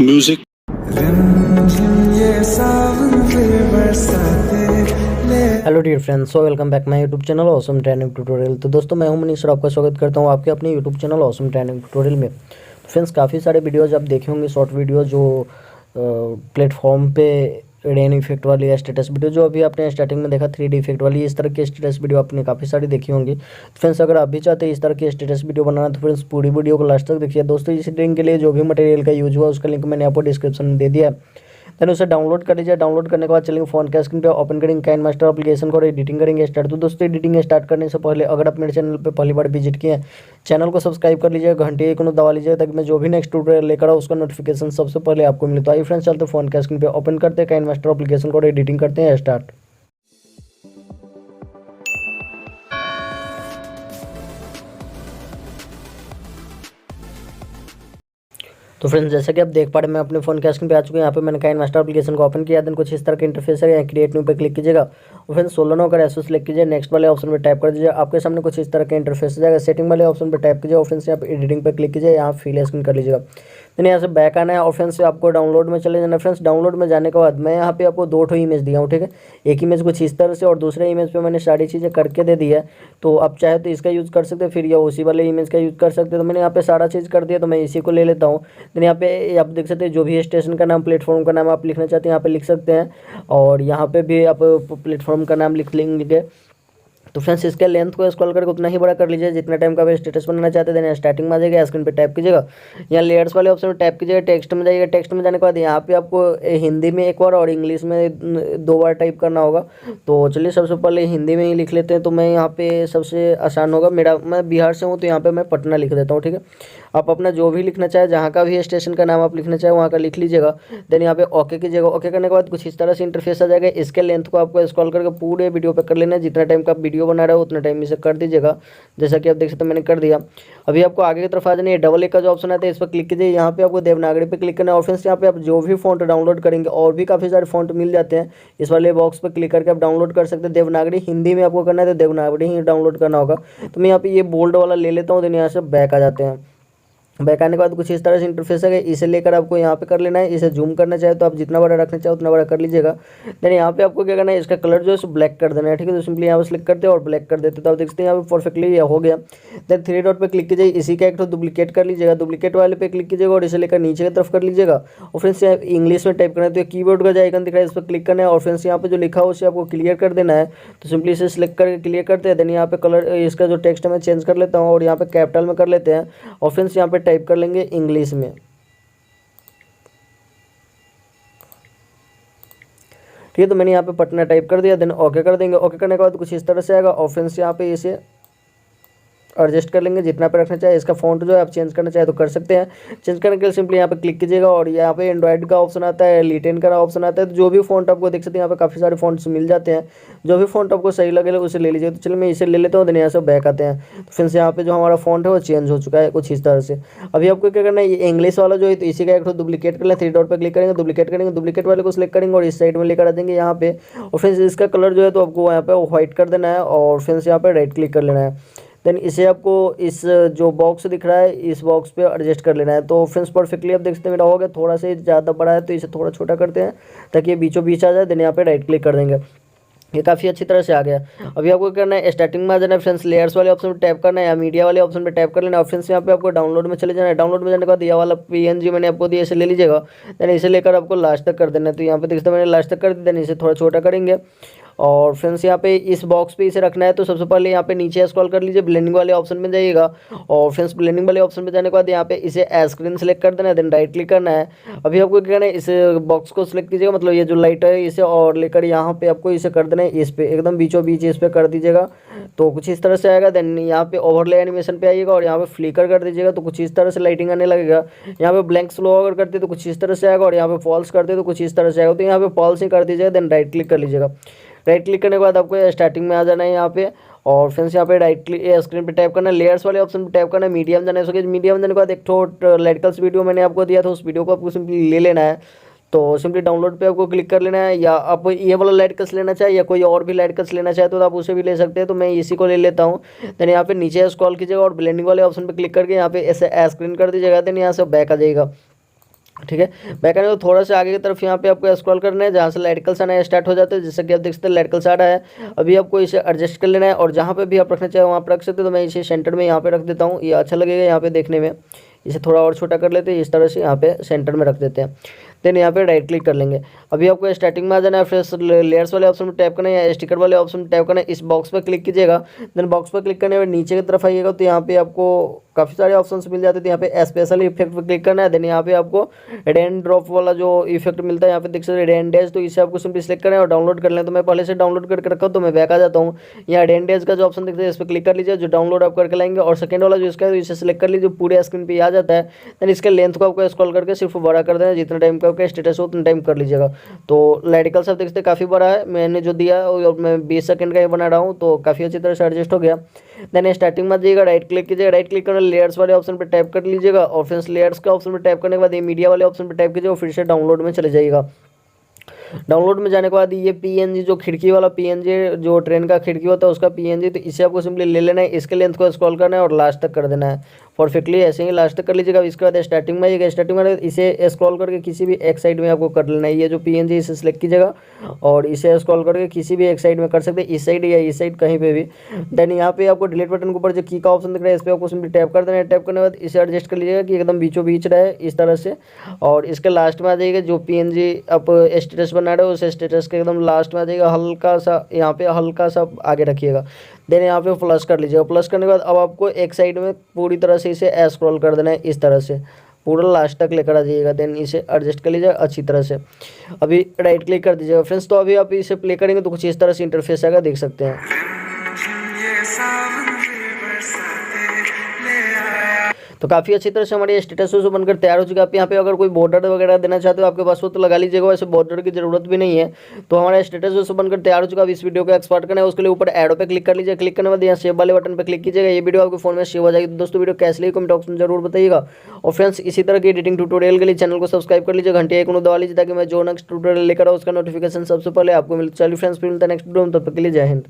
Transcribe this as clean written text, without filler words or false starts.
music. Hello dear friends, so welcome back my YouTube channel awesome training tutorial. तो दोस्तों, मैं हूं मनीष और आपका स्वागत करता हूं आपके अपने YouTube channel awesome training tutorial में। तो फ्रेंड्स, काफ़ी सारे वीडियोज़ आप देखे होंगे, शॉर्ट वीडियो जो प्लेटफॉर्म पे रेन इफेक्ट वाली या स्टेटस वीडियो जो अभी आपने स्टार्टिंग में देखा 3D इफेक्ट वाली, इस तरह की स्टेटस वीडियो आपने काफ़ी सारी देखी होंगी। तो फ्रेंड्स, अगर आप भी चाहते हैं इस तरह की स्टेटस वीडियो बनाना तो फ्रेंड्स पूरी वीडियो को लास्ट तक देखिए। दोस्तों, इस ट्रेनिंग के लिए जो भी मटेरियल का यूज हुआ उसका लिंक मैंने आपको डिस्क्रिप्शन में दे दिया है। देन उसे डाउनलोड कर लीजिए। डाउनलोड करने के बाद चलेंगे फोन के स्क्रीन पे, ओपन करेंगे काइनमास्टर एप्लीकेशन को और एडिटिंग करेंगे स्टार्ट। तो दोस्तों, एडिटिंग स्टार्ट करने से पहले अगर आप मेरे चैनल पे पहली बार विजिट किए हैं, चैनल को सब्सक्राइब कर लीजिए, घंटे को दबा लीजिए ताकि मैं जो भी नेक्स्ट ट्यूटोरियल लेकर आऊँ उसका नोटिफिकेशन सबसे पहले आपको मिले। तो आइए फ्रेंड्स, चलते फोन के स्क्रीन पे, ओपन करते हैं काइनमास्टर एप्लीकेशन को और एडिटिंग करते हैं स्टार्ट। तो फ्रेंड्स, जैसे कि आप देख पा रहे हैं, मैं अपने फोन के स्क्रीन पे आ चुके हैं। यहाँ पे मैंने काइनमास्टर एप्लीकेशन को ओपन किया। देन कुछ इस तरह का इंटरफेस है, यहाँ क्रिएट न्यू पे क्लिक कीजिएगा और फ्रेंड्स सोलोनो अगर ऐसे सेलेक्ट कीजिए, नेक्स्ट वाले ऑप्शन पे टैप कर दीजिए। आपके सामने कुछ इस तरह का इंटरफेस आ जाएगा। सेटिंग वाले ऑप्शन पे टैप कीजिए और फ्रेंड्स यहाँ पे एडिटिंग पे क्लिक कीजिए, यहाँ फील स्क्रीन कर लीजिएगा। देन यहाँ से बैक आना है और फ्रेंड्स से आपको डाउनलोड में चले जाना है। फ्रेंड्स, डाउनलोड में जाने के बाद मैं यहाँ पे आपको दो इमेज दिया हूँ, ठीक है। एक इमेज कुछ इस तरह से और दूसरे इमेज पे मैंने सारी चीज़ें करके दे दी है। तो आप चाहे तो इसका यूज़ कर सकते हैं, फिर या उसी वाले इमेज का यूज़ कर सकते हैं। तो मैंने यहाँ पे सारा चीज़ कर दिया, तो मैं इसी को ले लेता हूँ। देन यहाँ पे आप देख सकते हैं जो भी स्टेशन का नाम, प्लेटफॉर्म का नाम आप लिखना चाहते हैं यहाँ पे लिख सकते हैं और यहाँ पे भी आप प्लेटफॉर्म का नाम लिख लेंगे। तो फ्रेंड्स, इसके लेंथ को स्क्रॉल करके उतना ही बड़ा कर लीजिए जितना टाइम का आप स्टेटस बनाना चाहते हैं। देन स्टार्टिंग में आ जाएगा, स्क्रीन पे टैप कीजिएगा, यहाँ लेयर्स वाले ऑप्शन में टैप कीजिएगा, टेक्स्ट में जाइएगा। टेक्स्ट में जाने के बाद यहाँ पे आपको हिंदी में एक बार और इंग्लिश में 2 बार टाइप करना होगा। तो चलिए सबसे पहले हिंदी में ही लिख लेते हैं। तो मैं यहाँ पे सबसे आसान होगा, मैं बिहार से हूँ तो यहाँ पर मैं पटना लिख देता हूँ, ठीक है। आप अपना जो भी लिखना चाहे, जहाँ का भी स्टेशन का नाम आप लिखना चाहे वहाँ का लिख लीजिएगा। देन यहाँ पे ओके कीजिएगा। ओके करने के बाद कुछ इस तरह से इंटरफेस आ जाएगा। इसके लेंथ को आपको स्क्रॉल करके पूरे वीडियो पे कर लेना है। जितना टाइम का आप वीडियो बना रहे हो उतना टाइम इसे कर दीजिएगा। जैसा कि आप देख सकते हैं मैंने कर दिया। अभी आपको आगे की तरफ आ जाना है, डबल ए का जो ऑप्शन आता है इस पर क्लिक कीजिए। यहाँ पे आपको देवनागरी पे क्लिक करना है और फ्रेंड्स यहाँ पे आप जो भी फॉन्ट डाउनलोड करेंगे, और भी काफ़ी सारे फॉन्ट मिल जाते हैं, इस वाले बॉक्स पर क्लिक करके आप डाउनलोड कर सकते हैं। देवनागरी हिंदी में आपको करना है तो देवनागरी ही डाउनलोड करना होगा। तो मैं यहाँ पे ये बोल्ड वाला ले लेता हूँ। देन यहाँ से बैक आ जाते हैं। बैक आने के बाद कुछ इस तरह से इंटरफेस है, इसे लेकर आपको यहाँ पे कर लेना है। इसे जूम करना चाहे तो आप जितना बड़ा रखना चाहे उतना बड़ा कर लीजिएगा। देन यहाँ पे आपको क्या करना है, इसका कलर जो है सो ब्लैक कर देना है, ठीक है। तो सिंपली यहाँ पे सिलेक्ट करते हैं और ब्लैक कर देते, तो आप देख सकते हैं यहाँ पे परफेक्टली ये हो गया। देन 3 डॉट पे क्लिक कीजिए, इसी का एक तो डुप्लीकेट कर लीजिएगा, डुप्लीकेट वाले पे क्लिक कीजिएगा और इसे लेकर नीचे की तरफ कर लीजिएगा। और फ्रेंड्स यहाँ इंग्लिश में टाइप करना है तो कीबोर्ड का जो आइकन दिख रहा है इस पर क्लिक करना है और फ्रेंड्स यहाँ पे जो लिखा है उसे आपको क्लियर कर देना है। तो सिंपली इसे सिलेक्ट करके क्लियर करते हैं। देन यहाँ पे कलर इसका जो टेक्स्ट है मैं चेंज कर लेता हूँ और यहाँ पे कैपिटल में कर लेते हैं और फ्रेंड्स यहाँ पे टाइप कर लेंगे इंग्लिश में, ठीक है। तो मैंने यहाँ पे पटना टाइप कर दिया। देन ओके कर देंगे। ओके करने के बाद कुछ इस तरह से आएगा और फ्रेंड्स यहाँ पे इसे एडजस्ट कर लेंगे जितना पे रखना चाहे। इसका फॉन्ट जो है आप चेंज करना चाहे तो कर सकते हैं। चेंज करने के लिए सिंपली यहाँ पे क्लिक कीजिएगा और यहाँ पे एंड्रॉइड का ऑप्शन आता है, लिटेन का ऑप्शन आता है। तो जो भी फॉन्ट आपको देख सकते हैं यहाँ पे काफ़ी सारे फॉन्ट्स मिल जाते हैं, जो भी फॉन्ट आपको सही लगे उसे ले लीजिए। तो चलिए मैं इसे ले लेता हूँ। देन यहाँ से बैक आते हैं। तो फिर से यहाँ पे जो हमारा फॉन्ट है वो चेंज हो चुका है कुछ इस तरह से। अभी आपको क्या करना है, ये इंग्लिश वाला जो है तो इसी का एक डुप्लीकेट कर लें। 3 डॉट पर क्लिक करेंगे, डुप्लीकेट करेंगे, डुप्लीकेट वाले को सिलेक्ट करेंगे और इस साइड में लेकर आ जाएंगे यहाँ पे। और फिर इसका कलर जो है तो आपको यहाँ पे व्हाइट कर देना है और फिर यहाँ पे राइट क्लिक कर लेना है। देन इसे आपको इस जो बॉक्स दिख रहा है इस बॉक्स पे एडजस्ट कर लेना है। तो फ्रेंड्स परफेक्टली आप देख सकते हैं मेरा हो गया। थोड़ा सा ज़्यादा बड़ा है तो इसे थोड़ा छोटा करते हैं ताकि ये बीचों बीच आ जाए। देन यहाँ पे राइट क्लिक कर देंगे, ये काफ़ी अच्छी तरह से आ गया। अभी आपको करना है स्टार्टिंग में आ जाना है, फ्रेंड्स लेयर्स वाले ऑप्शन पे टैप करना है या मीडिया वाले ऑप्शन पे टैप कर लेना है। फ्रेंड्स यहाँ पे आपको डाउनलोड में चले जाना है। डाउनलोड में जाने के बाद यह वाला PNG मैंने आपको दिया, इसे ले लीजिएगा। देन इसे लेकर आपको लास्ट तक कर देना है। तो यहाँ पे देखते हैं मैंने लास्ट तक कर दिया। देन इसे थोड़ा छोटा करेंगे और फ्रेंड्स यहाँ पे इस बॉक्स पे इसे रखना है। तो सबसे पहले यहाँ पे नीचे स्क्रॉल कर लीजिए, ब्लेंडिंग वाले ऑप्शन में जाइएगा और फ्रेंड्स ब्लेंडिंग वाले ऑप्शन में जाने के बाद यहाँ पे इसे स्क्रीन सेलेक्ट कर देना है। देन राइट क्लिक करना है। अभी आपको क्या करना है, इस बॉक्स को सिलेक्ट कीजिएगा, मतलब ये जो लाइट है इसे, और लेकर यहाँ पे आपको इसे कर देना है इस पे एकदम बीचों बीच इस पे कर दीजिएगा। तो कुछ इस तरह से आएगा। देन यहाँ पे ओवरले एनिमेशन पे आइएगा और यहाँ पे फ्लिकर कर दीजिएगा तो कुछ इस तरह से लाइटिंग आने लगेगा। यहाँ पे ब्लैंक स्लो अगर करते तो कुछ इस तरह से आएगा और यहाँ पे फॉल्स करते तो कुछ इस तरह से आएगा। तो यहाँ पे फॉल्स ही कर दीजिएगा। देन राइट क्लिक कर लीजिएगा। राइट क्लिक करने के बाद आपको स्टार्टिंग में आ जाना है यहाँ पे और फ्रेंड्स यहाँ पे राइट क्लिक स्क्रीन पे टैप करना है, लेयर्स वाले ऑप्शन पे टैप करना है, मीडियम जाना है। सो मीडियम जाने के बाद एक तो लेटिकल्स वीडियो मैंने आपको दिया था, उस वीडियो को आपको सिंपली ले लेना है। तो सिंपली डाउनलोड पे आपको क्लिक कर लेना है, या आप ये वाला लाइट कस लेना चाहे या कोई और भी लाइट कस लेना चाहे तो आप उसे भी ले सकते हैं। तो मैं इसी को ले लेता हूँ। देन यहाँ पे नीचे स्क्रॉल कीजिएगा और ब्लेंडिंग वाले ऑप्शन पे क्लिक करके यहाँ पे ऐसे स्क्रीन कर दीजिएगा। देन यहाँ से बैक आ जाएगा। ठीक है। बैक आने को थोड़ा सा आगे की तरफ यहाँ पे आपको स्क्रॉल करना है, जहाँ से लाइटिकल्स आना स्टार्ट हो जाते हैं, जैसे कि आप देख सकते हैं लाइटिकल्स आ रहा है। अभी आपको इसे एडजस्ट कर लेना है और जहाँ पे भी आप रखना चाहे वहाँ पर रख सकते हो। तो मैं इसे सेंटर में यहाँ पे रख देता हूँ, ये अच्छा लगेगा यहाँ पे देखने में। इसे थोड़ा और छोटा कर लेते हैं, इस तरह से यहाँ पे सेंटर में रख देते हैं। देन यहाँ पे राइट क्लिक कर लेंगे। अभी आपको स्टार्टिंग में आ जाना है, फिर लेयर्स वाले ऑप्शन पर टैप करना है या स्टिकर वाले ऑप्शन पर टैप करना है, इस बॉक्स पर क्लिक कीजिएगा। देन बॉक्स पर क्लिक करने में नीचे की तरफ आइएगा तो यहाँ पे आपको काफ़ी सारे ऑप्शंस मिल जाते थे। यहाँ पे स्पेशल इफेक्ट पर क्लिक करना है। देन यहाँ पे आपको रेन ड्रॉप वाला जो इफेक्ट मिलता है यहाँ पे देख सकते हैं रेन डेज, तो इसे आपको सिंपली सिलेक्ट करना है और डाउनलोड कर लें। तो मैं पहले से डाउनलोड करके रखा हूँ, तो मैं बैक आ जाता हूँ। यहाँ रेन डेज का जो ऑप्शन दिखता है इस पर क्लिक कर लीजिए, जो डाउनलोड आप करके लाएंगे। और सेकंड वाला जो इसका है इसे सिलेक्ट कर लीजिए, जो पूरे स्क्रीन पे आ जाता है। देन इसके लेंथ को आपको स्क्रॉल करके सिर्फ बड़ा कर देना, जितना टाइम का आपका स्टेटस हो उतना टाइम कर लीजिएगा। तो लाइटिकल सब देखते हैं काफ़ी बड़ा है, मैंने जो दिया और मैं 20 सेकंड का ही बना रहा हूँ, तो काफ़ी अच्छी तरह से एडजस्ट हो गया। देन स्टार्टिंग में जाइएगा, राइट क्लिक कीजिएगा, राइट क्लिक करना लेयर्स वाले ऑप्शन पर टैप कर लीजिएगा और फिर लेयर्स के ऑप्शन पर टैप करने के बाद ये मीडिया वाले ऑप्शन पर टैप कीजिएगा और फिर से डाउनलोड में चले जाइएगा। डाउनलोड में जाने के बाद ये पीएनजी जो खिड़की वाला पीएनजी जो ट्रेन का खिड़की होता है उसका पीएनजी, तो इसे आपको सिंपली ले लेना है, इसके लेंथ को स्क्रॉल करना है और लास्ट तक कर देना है परफेक्टली, ऐसे ही लास्ट तक कर लीजिएगा। इसके बाद स्टार्टिंग में आइएगा, स्टार्टिंग में इसे स्क्रॉल करके किसी भी एक साइड में आपको कर लेना है। ये जो पीएनजी इसे सिलेक्ट कीजिएगा और इसे स्क्रॉल करके किसी भी एक साइड में कर सकते हैं, इस साइड या इस साइड कहीं पे भी। देन यहाँ पे आपको डिलीट बटन के ऊपर जो की का ऑप्शन दिख रहा है इस पर आपको सिंपली टैप कर देना है। टैप करने के बाद इसे एडजस्ट कर लीजिएगा कि एकदम बीचों बीच रहे इस तरह से। और इसके लास्ट में आ जाइएगा, जो पीएनजी आप स्टेटस बना रहे हो उस स्टेटस के एकदम लास्ट में आ जाइएगा, हल्का सा यहाँ पे हल्का सा आगे रखिएगा। देन यहाँ पे प्लस कर लीजिएगा। प्लस करने के बाद अब आपको एक साइड में पूरी तरह से इसे स्क्रॉल कर देना है, इस तरह से पूरा लास्ट तक लेकर आ जाइएगा। देन इसे एडजस्ट कर लीजिएगा अच्छी तरह से। अभी राइट क्लिक कर दीजिएगा फ्रेंड्स। तो अभी आप इसे प्ले करेंगे तो कुछ इस तरह से इंटरफेस आएगा, देख सकते हैं। तो काफ़ी अच्छी तरह से हमारी स्टेटस बनकर तैयार हो चुका है। आप यहाँ पे अगर कोई बॉर्डर वगैरह देना चाहते हो आपके पास हो तो लगा लीजिएगा, वैसे बॉर्डर की जरूरत भी नहीं है। तो हमारा स्टेटस बनकर तैयार हो चुका है। अब इस वीडियो को एक्सपोर्ट करना है, उसके लिए ऊपर एडो पे क्लिक कर लीजिए। क्लिक करने के बाद यहाँ सेव वाले बटन पर क्लिक कीजिएगा, ये वीडियो आपके फोन में सेव हो जाएगी। तो दोस्तों वीडियो कैसे लगी कमेंट ऑप्शन जरूर बताइएगा। और फ्रेंड्स इसी तरह की एडिटिंग ट्यूटोरियल के लिए चैनल को सब्सक्राइब कर लीजिए, घंटे एक दबा लीजिए ताकि मैं जो नेक्स्ट ट्यूटोरियल लेकर आऊँ उसका नोटिफिकेशन सबसे पहले आपको मिले। चलिए फ्रेंड्स फिर मिलता है नेक्स्ट वीडियो में, तब तक के लिए जय हिंद।